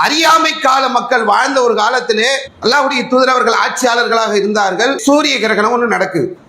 அறியாமை கால மக்கள் வாழ்ந்த ஒரு காலத்திலே அல்லாஹ்வுடைய தூதர் அவர்கள் ஆட்சியாளர்களாக இருந்தார்கள். சூரிய கிரகணம் ஒன்று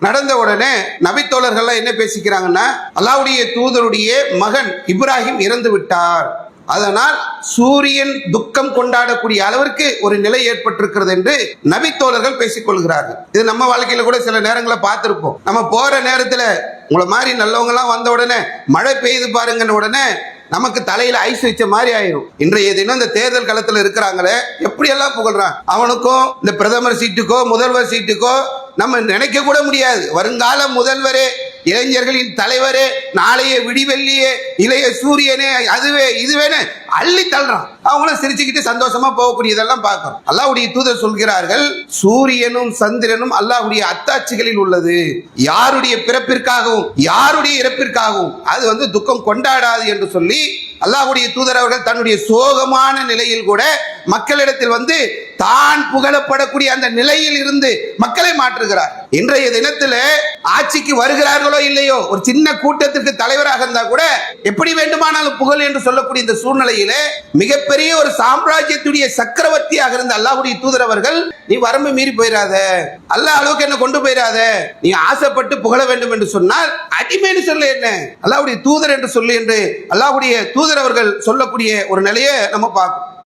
நடந்த உடனே நபித்தோழர்கள் என்ன பேசிக்கிறாங்கன்னா, அல்லாஹ்வுடைய தூதருடைய மகன் இப்ராஹிம் இறந்து விட்டார், அதனால் சூரியன் துக்கம் கொண்டாடக்கூடிய அளவிற்கு ஒரு நிலை ஏற்பட்டிருக்கிறது என்று நபித்தோழர்கள் பேசிக் கொள்கிறார்கள். இது நம்ம வாழ்க்கையில கூட சில நேரங்களை பார்த்திருப்போம். நம்ம போற நேரத்துல உங்களை மாதிரி நல்லவங்க எல்லாம் வந்த உடனே மழை பெய்து பாருங்கன்னு உடனே நமக்கு தலையில ஐஸ் வச்ச மாதிரி ஆயிரும். இன்றைய தினம் இந்த தேர்தல் களத்துல இருக்கிறாங்களே எப்படி எல்லாம் புகழ்றான். அவனுக்கும் இந்த பிரதமர் சீட்டுக்கோ முதல்வர் சீட்டுக்கோ நம்ம நினைக்க கூட முடியாது. வருங்கால முதல்வரே, இளைஞர்களின் தலைவரே, நாளைய விடிவெள்ளியே, இளைய சூரியனே, அதுவே இதுவேன்னு அள்ளி தள்ளுறான். அவங்களும் சிரிச்சுக்கிட்டு சந்தோஷமா போகக்கூடியதெல்லாம் பார்க்கணும். அல்லாஹ்வுடைய தூதர் சொல்கிறார்கள், சூரியனும் சந்திரனும் அல்லாஹ்வுடைய அத்தாட்சிகளில் உள்ளது. யாருடைய பிறப்பிற்காகவும் யாருடைய இறப்பிற்காகவும் அது துக்கம் கொண்டாடாது என்று சொல்லி அல்லாஹ்வுடைய தூதர் அவர்கள் தன்னுடைய சோகமான நிலையில் கூட மக்களிடத்தில் தான் புகழப்படக்கூடிய அந்த நிலையில் இருந்து மக்களை மாற்றுகிறார். இன்றைய தினத்தில் ஆட்சிக்கு வருகிறார்களோ இல்லையோ, ஒரு சின்ன கூட்டத்திற்கு தலைவராக இருந்தா கூட எப்படி வேண்டுமானாலும் புகழ் என்று சொல்லக்கூடிய இந்த சூழ்நிலையிலே மிகப்பெரிய ஒரு சாம்ராஜ்யத்துடைய சக்கரவர்த்தியாக இருந்த அல்லாஹ்வுடைய தூதர் அவர்கள், நீ வரம்பு மீறி போயிடாத, அல்லாஹ் அளவுக்கு என்ன கொண்டு போயிடாத, நீ ஆசைப்பட்டு புகழ வேண்டும் என்று சொன்னால் அடிமைன்னு சொல்ல என்ன, அல்லாஹ்வுடைய தூதர் என்று சொல்லு என்று அல்லாஹ்வுடைய தூதர் அவர்கள் சொல்லக்கூடிய ஒரு நிலையை நம்ம பார்க்கணும்.